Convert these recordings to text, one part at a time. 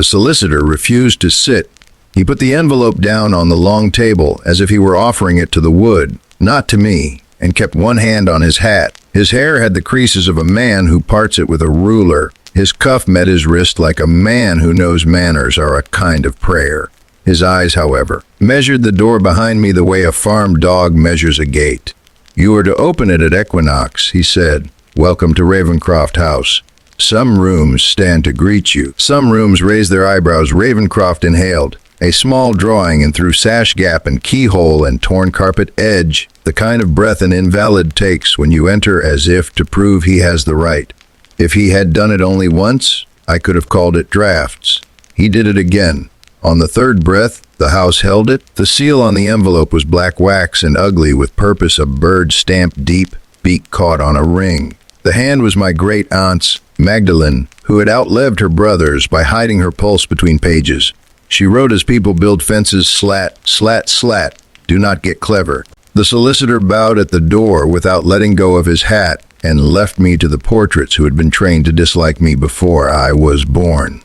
The solicitor refused to sit. He put the envelope down on the long table as if he were offering it to the wood, not to me, and kept one hand on his hat. His hair had the creases of a man who parts it with a ruler. His cuff met his wrist like a man who knows manners are a kind of prayer. His eyes, however, measured the door behind me the way a farm dog measures a gate. "You are to open it at equinox," he said. "Welcome to Ravencroft House. Some rooms stand to greet you. Some rooms raise their eyebrows." Ravencroft inhaled. A small drawing and through sash gap and keyhole and torn carpet edge, the kind of breath an invalid takes when you enter as if to prove he has the right. If he had done it only once, I could have called it drafts. He did it again. On the third breath, the house held it. The seal on the envelope was black wax and ugly with purpose, a bird stamped deep, beak caught on a ring. The hand was my great-aunt's, Magdalene, who had outlived her brothers by hiding her pulse between pages. She wrote as people build fences, slat, slat, slat. Do not get clever. The solicitor bowed at the door without letting go of his hat and left me to the portraits who had been trained to dislike me before I was born.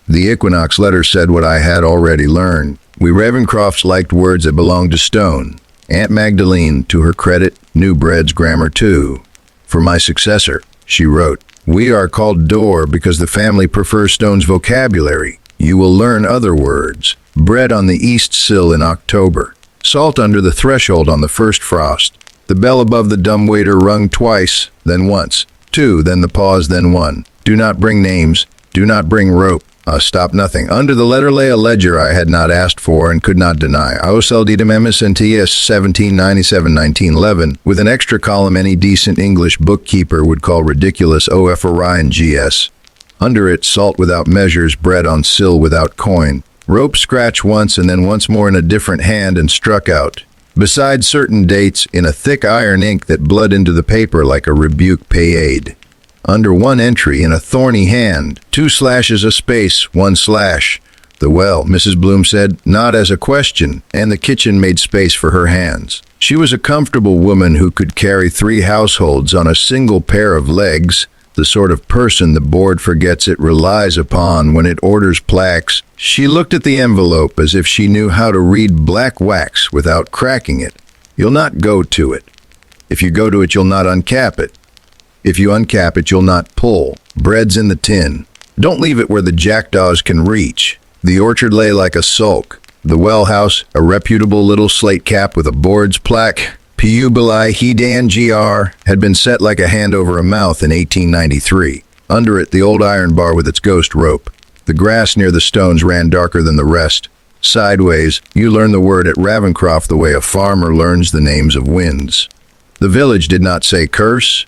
The Equinox letter said what I had already learned. We Ravencrofts liked words that belonged to stone. Aunt Magdalene, to her credit, knew Bread's grammar too. For my successor, she wrote, "We are called door because the family prefers stone's vocabulary. You will learn other words. Bread on the east sill in October. Salt under the threshold on the first frost. The bell above the dumbwaiter rung twice, then once. Two, then the pause, then one. Do not bring names. Do not bring rope. Stop nothing." Under the letter lay a ledger I had not asked for and could not deny. Auseldidum MSNTS 1797-1911, with an extra column any decent English bookkeeper would call ridiculous OF Orion GS. Under it, salt without measures, bread on sill without coin. Rope scratched once and then once more in a different hand and struck out. Besides certain dates, in a thick iron ink that bled into the paper like a rebuke payade. Under one entry, in a thorny hand, 2 slashes a space, 1 slash. The well, Mrs. Bloom said, not as a question, and the kitchen made space for her hands. She was a comfortable woman who could carry 3 households on a single pair of legs, the sort of person the board forgets it relies upon when it orders plaques. She looked at the envelope as if she knew how to read black wax without cracking it. You'll not go to it. If you go to it, you'll not uncap it. If you uncap it, you'll not pull. Bread's in the tin. Don't leave it where the jackdaws can reach. The orchard lay like a sulk. The well house, a reputable little slate cap with a board's plaque, Pubili Hedan GR, had been set like a hand over a mouth in 1893. Under it, the old iron bar with its ghost rope. The grass near the stones ran darker than the rest. Sideways, you learn the word at Ravencroft the way a farmer learns the names of winds. The village did not say curse.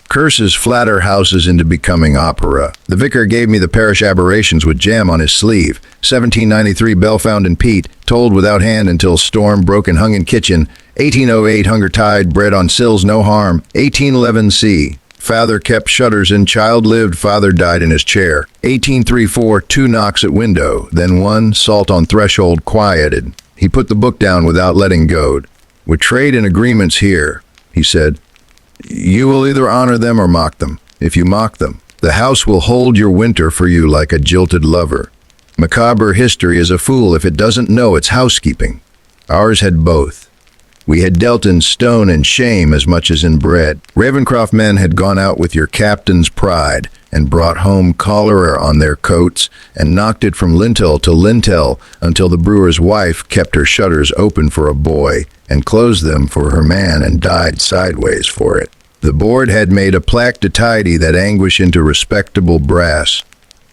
Curses flatter houses into becoming opera. The vicar gave me the parish aberrations with jam on his sleeve. 1793 bell found in peat, tolled without hand until storm broke and hung in kitchen. 1808 hunger tide, bread on sills, no harm. 1811 C. Father kept shutters in, child lived, father died in his chair. 1834 2 knocks at window, then 1, salt on threshold, quieted. He put the book down without letting go. "We trade in agreements here," he said. "You will either honor them or mock them. If you mock them, the house will hold your winter for you like a jilted lover. Macabre history is a fool if it doesn't know its housekeeping. Ours had both. We had dealt in stone and shame as much as in bread. Ravencroft men had gone out with your captain's pride and brought home cholera on their coats and knocked it from lintel to lintel until the brewer's wife kept her shutters open for a boy and closed them for her man and died sideways for it. The board had made a plaque to tidy that anguish into respectable brass.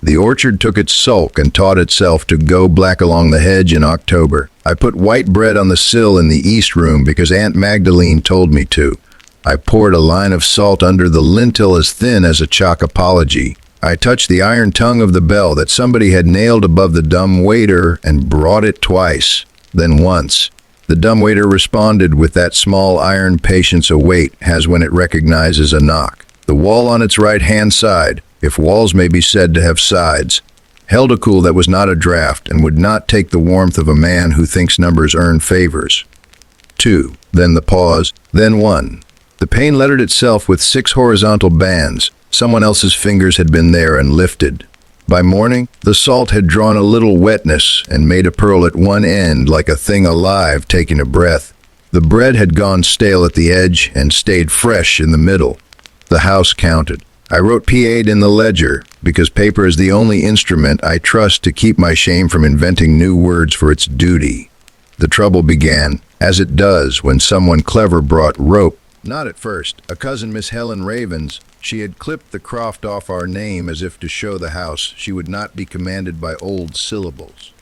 The orchard took its sulk and taught itself to go black along the hedge in October. I put white bread on the sill in the east room because Aunt Magdalene told me to. I poured a line of salt under the lintel as thin as a chalk apology. I touched the iron tongue of the bell that somebody had nailed above the dumb waiter and brought it twice, then once. The dumbwaiter responded with that small iron patience a wait has when it recognizes a knock. The wall on its right-hand side, if walls may be said to have sides, held a cool that was not a draft and would not take the warmth of a man who thinks numbers earn favors. 2, then the pause, then 1. The pane lettered itself with 6 horizontal bands. Someone else's fingers had been there and lifted. By morning, the salt had drawn a little wetness and made a pearl at one end like a thing alive taking a breath. The bread had gone stale at the edge and stayed fresh in the middle. The house counted. I wrote P8 in the ledger because paper is the only instrument I trust to keep my shame from inventing new words for its duty. The trouble began, as it does when someone clever brought rope. Not at first. A cousin, Miss Helen Ravens, she had clipped the croft off our name as if to show the house she would not be commanded by old syllables.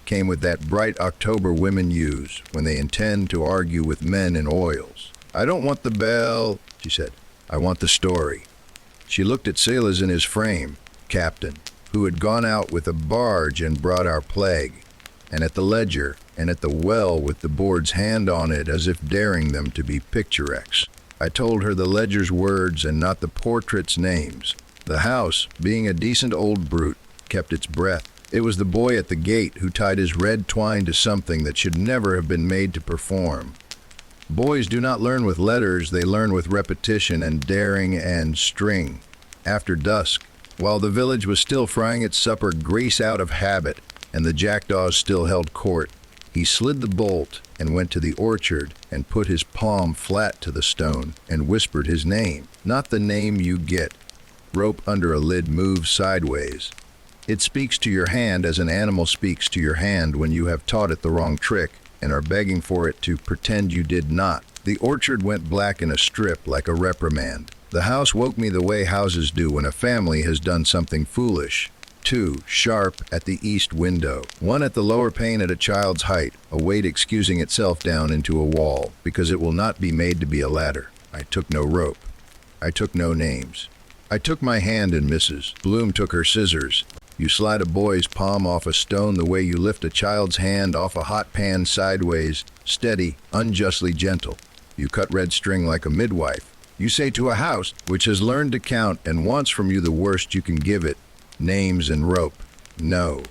Came with that bright October women use when they intend to argue with men in oils. I don't want the bell, she said. I want the story. She looked at sailors in his frame, captain, who had gone out with a barge and brought our plague, and at the ledger, and at the well with the board's hand on it as if daring them to be picturesque. I told her the ledger's words and not the portrait's names. The house, being a decent old brute, kept its breath. It was the boy at the gate who tied his red twine to something that should never have been made to perform. Boys do not learn with letters, they learn with repetition and daring and string. After dusk, while the village was still frying its supper grease out of habit, and the jackdaws still held court, he slid the bolt and went to the orchard and put his palm flat to the stone and whispered his name, not the name you get. Rope under a lid moves sideways. It speaks to your hand as an animal speaks to your hand when you have taught it the wrong trick and are begging for it to pretend you did not. The orchard went black in a strip like a reprimand. The house woke me the way houses do when a family has done something foolish. 2 sharp at the east window, 1 at the lower pane at a child's height, a weight excusing itself down into a wall, because it will not be made to be a ladder. I took no rope. I took no names. I took my hand and Mrs. Bloom took her scissors. You slide a boy's palm off a stone the way you lift a child's hand off a hot pan sideways, steady, unjustly gentle. You cut red string like a midwife. You say to a house which has learned to count and wants from you the worst you can give it, names and rope. No.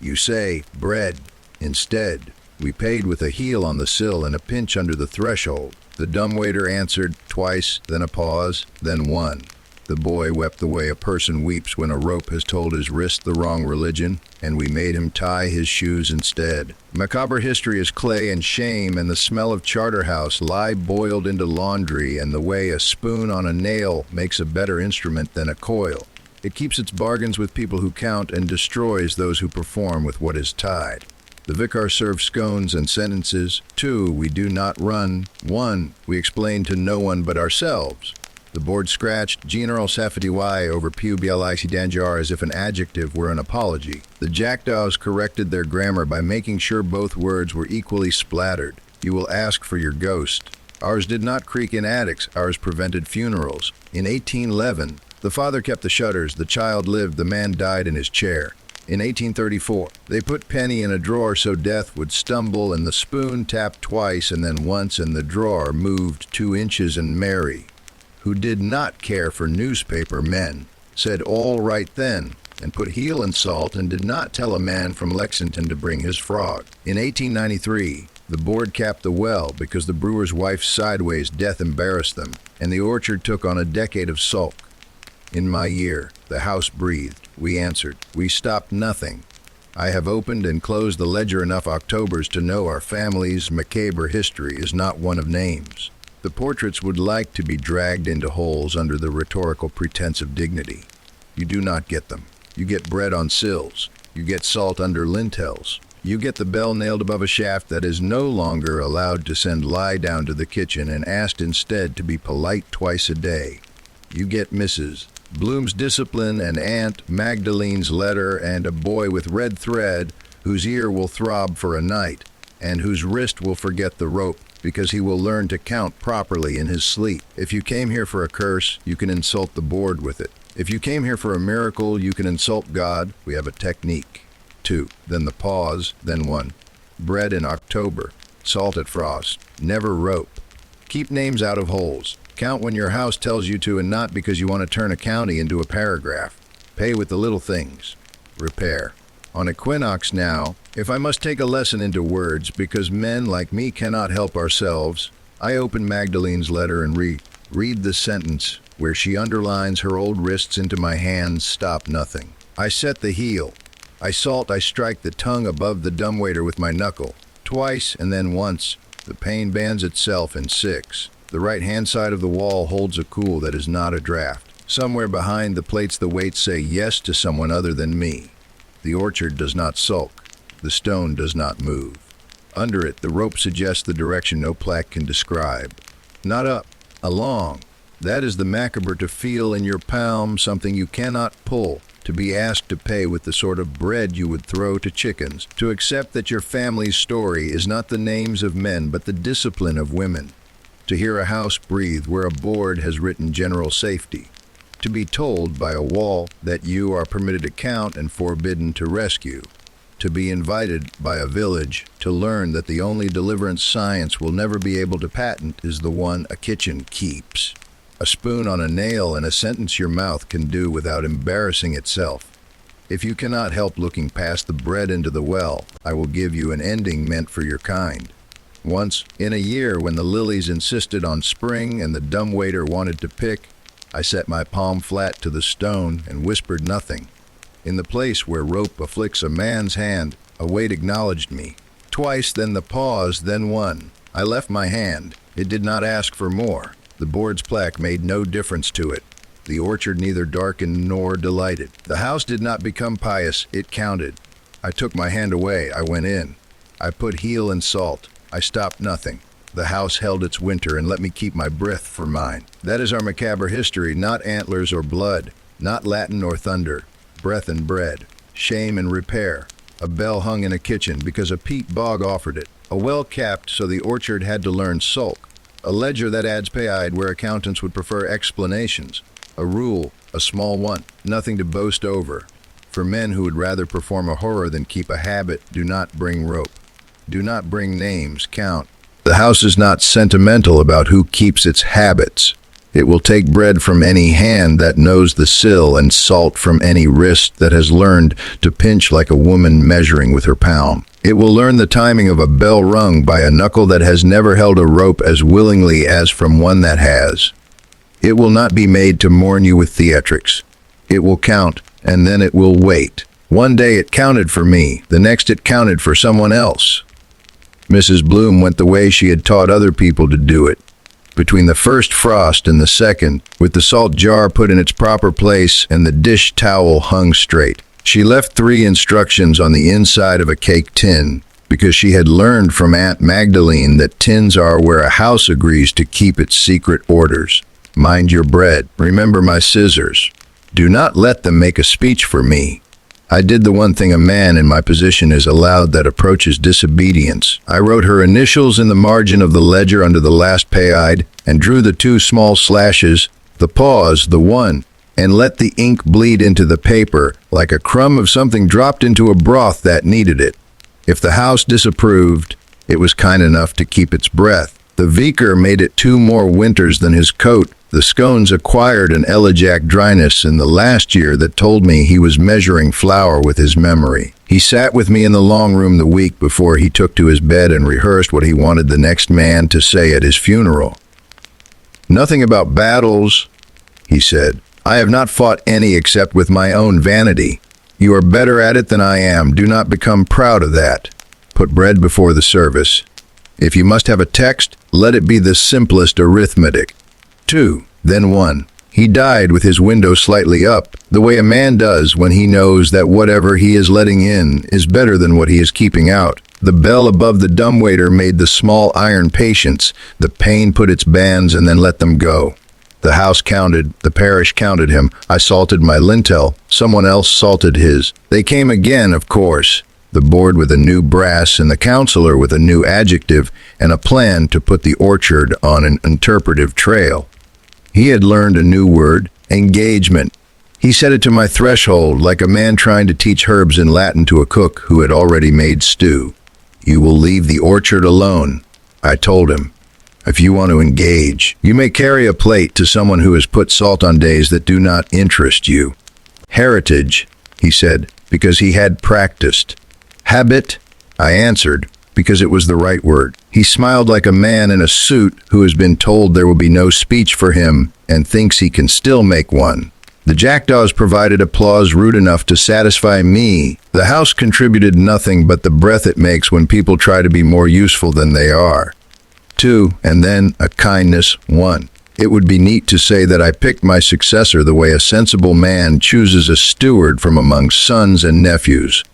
You say, bread. Instead, we paid with a heel on the sill and a pinch under the threshold. The dumbwaiter answered twice, then a pause, then 1. The boy wept the way a person weeps when a rope has told his wrist the wrong religion, and we made him tie his shoes instead. Macabre history is clay and shame and the smell of Charterhouse lie boiled into laundry and the way a spoon on a nail makes a better instrument than a coil. It keeps its bargains with people who count and destroys those who perform with what is tied. The vicar serves scones and sentences. 2, we do not run. 1, we explain to no one but ourselves. The board scratched General Safety Y over Public Danger as if an adjective were an apology. The jackdaws corrected their grammar by making sure both words were equally splattered. You will ask for your ghost. Ours did not creak in attics, ours prevented funerals. In 1811, the father kept the shutters, the child lived, the man died in his chair. In 1834, they put penny in a drawer so death would stumble and the spoon tapped twice and then once and the drawer moved 2 inches and Mary, who did not care for newspaper men, said all right then, and put heel in salt and did not tell a man from Lexington to bring his frog. In 1893, the board capped the well because the brewer's wife's sideways death embarrassed them, and the orchard took on a decade of sulk. In my year, the house breathed. We answered. We stopped nothing. I have opened and closed the ledger enough Octobers to know our family's macabre history is not one of names. The portraits would like to be dragged into holes under the rhetorical pretense of dignity. You do not get them. You get bread on sills. You get salt under lintels. You get the bell nailed above a shaft that is no longer allowed to send lie down to the kitchen and asked instead to be polite twice a day. You get Mrs. Bloom's discipline and Aunt Magdalene's letter and a boy with red thread whose ear will throb for a night and whose wrist will forget the rope because he will learn to count properly in his sleep. If you came here for a curse, you can insult the board with it. If you came here for a miracle, you can insult God. We have a technique. 2, then the pause, then 1. Bread in October, salt at frost, never rope. Keep names out of holes. Count when your house tells you to and not because you want to turn a county into a paragraph. Pay with the little things. Repair. On equinox now, if I must take a lesson into words because men like me cannot help ourselves, I open Magdalene's letter and read the sentence where she underlines her old wrists into my hands, stop nothing. I set the heel. I strike the tongue above the dumbwaiter with my knuckle. Twice and then once. The pane bands itself in 6. The right-hand side of the wall holds a cool that is not a draft. Somewhere behind the plates the weights say yes to someone other than me. The orchard does not sulk. The stone does not move. Under it, the rope suggests the direction no plaque can describe. Not up, along. That is the macabre to feel in your palm, something you cannot pull. To be asked to pay with the sort of bread you would throw to chickens. To accept that your family's story is not the names of men, but the discipline of women. To hear a house breathe where a board has written general safety. To be told by a wall that you are permitted to count and forbidden to rescue. To be invited by a village to learn that the only deliverance science will never be able to patent is the one a kitchen keeps. A spoon on a nail and a sentence your mouth can do without embarrassing itself. If you cannot help looking past the bread into the well, I will give you an ending meant for your kind. Once, in a year when the lilies insisted on spring and the dumbwaiter wanted to pick, I set my palm flat to the stone and whispered nothing. In the place where rope afflicts a man's hand, a weight acknowledged me. Twice, then the pause, then one. I left my hand. It did not ask for more. The board's plaque made no difference to it. The orchard neither darkened nor delighted. The house did not become pious, it counted. I took my hand away, I went in. I put heel and salt. I stopped nothing. The house held its winter and let me keep my breath for mine. That is our macabre history, not antlers or blood, not Latin or thunder. Breath and bread, shame and repair. A bell hung in a kitchen because a peat bog offered it. A well capped so the orchard had to learn sulk. A ledger that adds paid where accountants would prefer explanations. A rule, a small one, nothing to boast over. For men who would rather perform a horror than keep a habit, do not bring rope. Do not bring names, count. The house is not sentimental about who keeps its habits. It will take bread from any hand that knows the sill and salt from any wrist that has learned to pinch like a woman measuring with her palm. It will learn the timing of a bell rung by a knuckle that has never held a rope as willingly as from one that has. It will not be made to mourn you with theatrics. It will count, and then it will wait. One day it counted for me, the next it counted for someone else. Mrs. Bloom went the way she had taught other people to do it. Between the first frost and the second, with the salt jar put in its proper place and the dish towel hung straight. She left 3 instructions on the inside of a cake tin, because she had learned from Aunt Magdalene that tins are where a house agrees to keep its secret orders. Mind your bread. Remember my scissors. Do not let them make a speech for me. I did the one thing a man in my position is allowed that approaches disobedience. I wrote her initials in the margin of the ledger under the last paid and drew the 2 small slashes, the pause, the one, and let the ink bleed into the paper like a crumb of something dropped into a broth that needed it. If the house disapproved, it was kind enough to keep its breath. The vicar made it 2 more winters than his coat. The scones acquired an elegiac dryness in the last year that told me he was measuring flour with his memory. He sat with me in the long room the week before he took to his bed and rehearsed what he wanted the next man to say at his funeral. Nothing about battles, he said. I have not fought any except with my own vanity. You are better at it than I am. Do not become proud of that. Put bread before the service. If you must have a text, let it be the simplest arithmetic. 2, then 1. He died with his window slightly up, the way a man does when he knows that whatever he is letting in is better than what he is keeping out. The bell above the dumbwaiter made the small iron patience. The pane put its bands and then let them go. The house counted, the parish counted him. I salted my lintel, someone else salted his. They came again, of course. The board with a new brass and the counselor with a new adjective and a plan to put the orchard on an interpretive trail. He had learned a new word, engagement. He said it to my threshold like a man trying to teach herbs in Latin to a cook who had already made stew. You will leave the orchard alone, I told him. If you want to engage, you may carry a plate to someone who has put salt on days that do not interest you. Heritage, he said, because he had practiced. Habit, I answered, because it was the right word. He smiled like a man in a suit who has been told there will be no speech for him and thinks he can still make one. The jackdaws provided applause rude enough to satisfy me. The house contributed nothing but the breath it makes when people try to be more useful than they are. 2, and then a kindness. 1. It would be neat to say that I picked my successor the way a sensible man chooses a steward from among sons and nephews.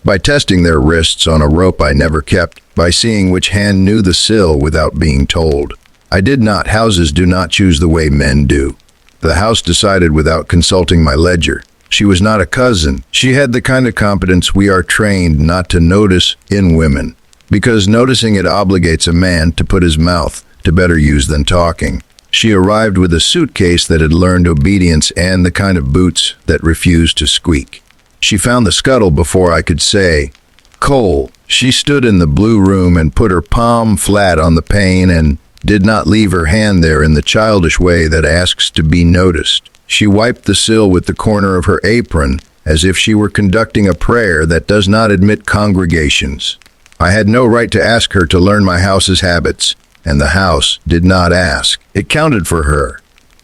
By testing their wrists on a rope I never kept, by seeing which hand knew the sill without being told. I did not. Houses do not choose the way men do. The house decided without consulting my ledger. She was not a cousin. She had the kind of competence we are trained not to notice in women, because noticing it obligates a man to put his mouth to better use than talking. She arrived with a suitcase that had learned obedience and the kind of boots that refused to squeak. She found the scuttle before I could say, "Cole." She stood in the blue room and put her palm flat on the pane and did not leave her hand there in the childish way that asks to be noticed. She wiped the sill with the corner of her apron as if she were conducting a prayer that does not admit congregations. I had no right to ask her to learn my house's habits, and the house did not ask. It counted for her.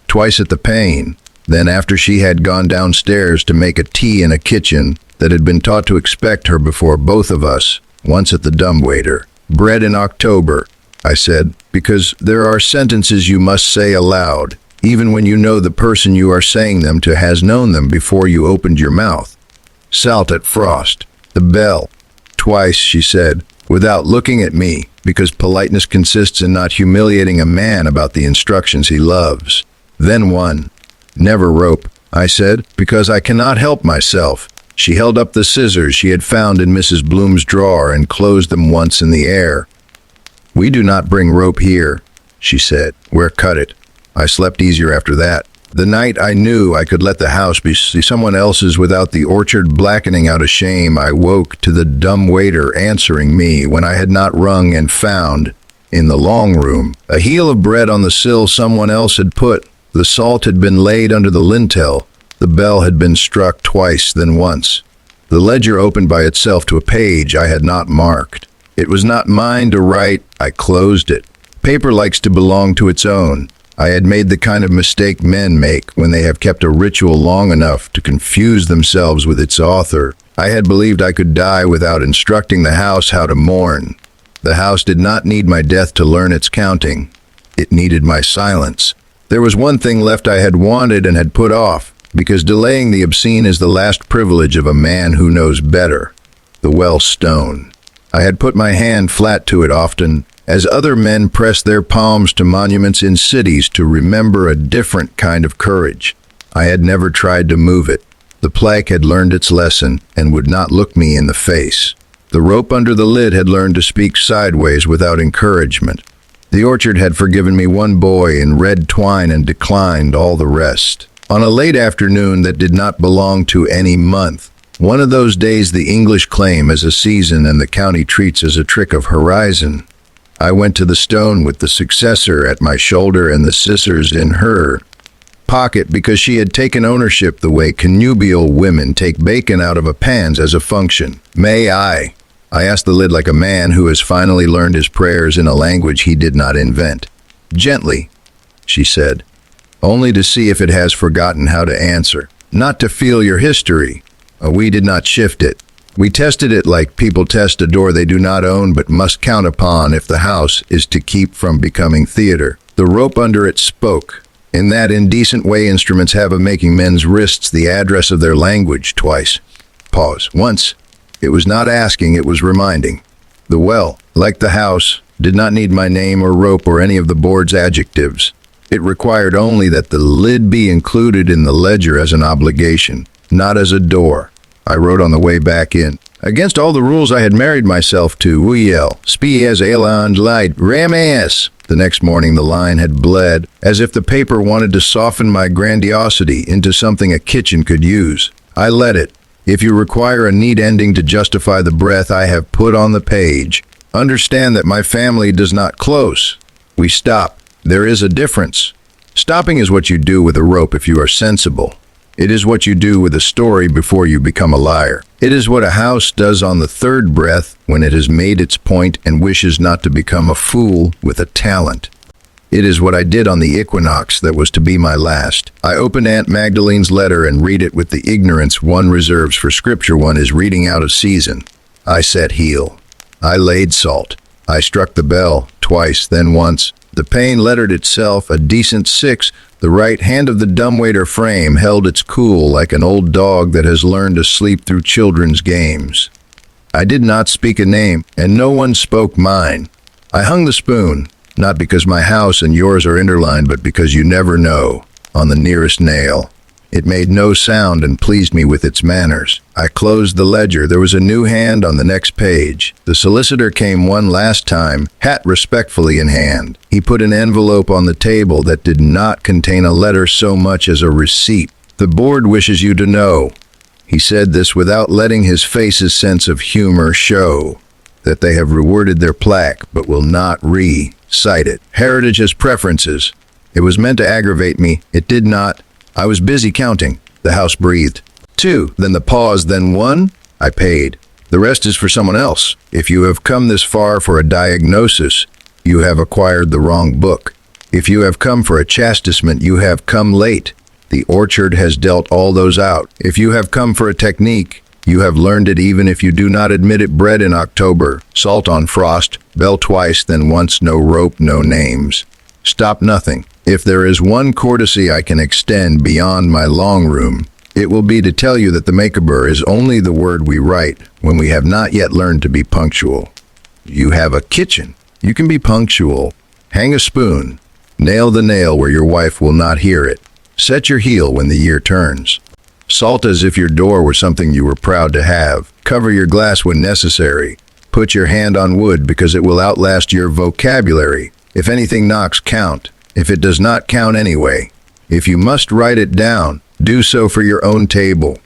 Twice at the pane. Then after she had gone downstairs to make a tea in a kitchen that had been taught to expect her before both of us, once at the dumbwaiter. "Bread in October," I said, because there are sentences you must say aloud, even when you know the person you are saying them to has known them before you opened your mouth. "Salt at frost." "The bell." "Twice," she said, without looking at me, because politeness consists in not humiliating a man about the instructions he loves. Then 1. "Never rope," I said, because I cannot help myself. She held up the scissors she had found in Mrs. Bloom's drawer and closed them once in the air. "We do not bring rope here," she said. "Where cut it?" I slept easier after that. The night I knew I could let the house be someone else's without the orchard blackening out of shame, I woke to the dumb waiter answering me when I had not rung and found, in the long room, a heel of bread on the sill someone else had put. The salt had been laid under the lintel. The bell had been struck twice, then once. The ledger opened by itself to a page I had not marked. It was not mine to write. I closed it. Paper likes to belong to its own. I had made the kind of mistake men make when they have kept a ritual long enough to confuse themselves with its author. I had believed I could die without instructing the house how to mourn. The house did not need my death to learn its counting. It needed my silence. There was one thing left I had wanted and had put off, because delaying the obscene is the last privilege of a man who knows better. The well stone. I had put my hand flat to it often, as other men press their palms to monuments in cities to remember a different kind of courage. I had never tried to move it. The plaque had learned its lesson and would not look me in the face. The rope under the lid had learned to speak sideways without encouragement. The orchard had forgiven me one boy in red twine and declined all the rest. On a late afternoon that did not belong to any month, one of those days the English claim as a season and the county treats as a trick of horizon, I went to the stone with the successor at my shoulder and the scissors in her pocket because she had taken ownership the way connubial women take bacon out of a pans as a function. "May I?" I asked the lid like a man who has finally learned his prayers in a language he did not invent. "Gently," she said, "only to see if it has forgotten how to answer. Not to feel your history." We did not shift it. We tested it like people test a door they do not own but must count upon if the house is to keep from becoming theater. The rope under it spoke, in that indecent way instruments have of making men's wrists the address of their language. Twice. Pause. Once. It was not asking, it was reminding. The well, like the house, did not need my name or rope or any of the board's adjectives. It required only that the lid be included in the ledger as an obligation, not as a door. I wrote on the way back in. Against all the rules I had married myself to, Uyel, spi as eland light, ramas. The next morning the line had bled, as if the paper wanted to soften my grandiosity into something a kitchen could use. I let it. If you require a neat ending to justify the breath I have put on the page, understand that my family does not close. We stop. There is a difference. Stopping is what you do with a rope if you are sensible. It is what you do with a story before you become a liar. It is what a house does on the third breath when it has made its point and wishes not to become a fool with a talent. It is what I did on the equinox that was to be my last. I opened Aunt Magdalene's letter and read it with the ignorance one reserves for scripture one is reading out of season. I set heel. I laid salt. I struck the bell, twice, then once. The pane lettered itself a decent 6. The right hand of the dumbwaiter frame held its cool like an old dog that has learned to sleep through children's games. I did not speak a name, and no one spoke mine. I hung the spoon, not because my house and yours are interlined, but because you never know, on the nearest nail. It made no sound and pleased me with its manners. I closed the ledger. There was a new hand on the next page. The solicitor came one last time, hat respectfully in hand. He put an envelope on the table that did not contain a letter so much as a receipt. "The board wishes you to know," he said this without letting his face's sense of humor show, "that they have reworded their plaque but will not re-cite it. Heritage has preferences." It was meant to aggravate me. It did not. I was busy counting. The house breathed. 2, then the pause, then 1. I paid. The rest is for someone else. If you have come this far for a diagnosis, you have acquired the wrong book. If you have come for a chastisement, you have come late. The orchard has dealt all those out. If you have come for a technique, you have learned it even if you do not admit it. Bread in October, salt on frost, bell twice, then once, no rope, no names. Stop nothing. If there is one courtesy I can extend beyond my long room, it will be to tell you that the macabre is only the word we write when we have not yet learned to be punctual. You have a kitchen. You can be punctual. Hang a spoon. Nail the nail where your wife will not hear it. Set your heel when the year turns. Salt as if your door were something you were proud to have. Cover your glass when necessary. Put your hand on wood because it will outlast your vocabulary. If anything knocks, count. If it does not, count anyway. If you must write it down, do so for your own table.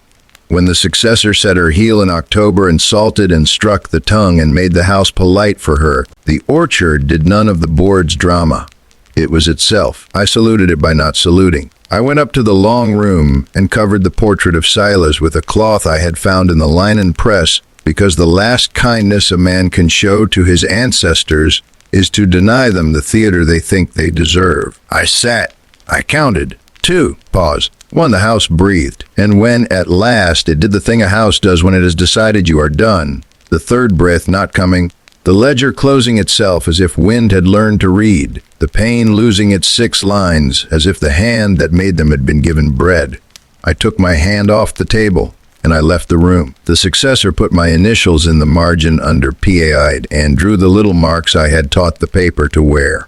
When the successor set her heel in October and salted and struck the tongue and made the house polite for her, the orchard did none of the board's drama. It was itself. I saluted it by not saluting. I went up to the long room and covered the portrait of Silas with a cloth I had found in the linen press, because the last kindness a man can show to his ancestors is to deny them the theater they think they deserve. I sat. I counted. 2. Pause. 1. The house breathed. And when, at last, it did the thing a house does when it has decided you are done, the third breath not coming, the ledger closing itself as if wind had learned to read, the pane losing its 6 lines as if the hand that made them had been given bread. I took my hand off the table, and I left the room. The successor put my initials in the margin under PAI'd and drew the little marks I had taught the paper to wear.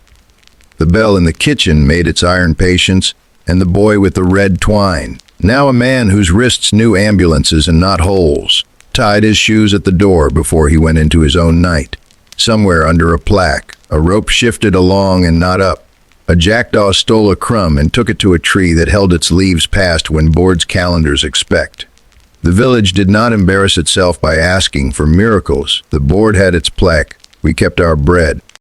The bell in the kitchen made its iron patience, and the boy with the red twine, now a man whose wrists knew ambulances and not holes, tied his shoes at the door before he went into his own night. Somewhere under a plaque, a rope shifted along and not up. A jackdaw stole a crumb and took it to a tree that held its leaves past when board's calendars expect. The village did not embarrass itself by asking for miracles. The board had its plaque. We kept our bread.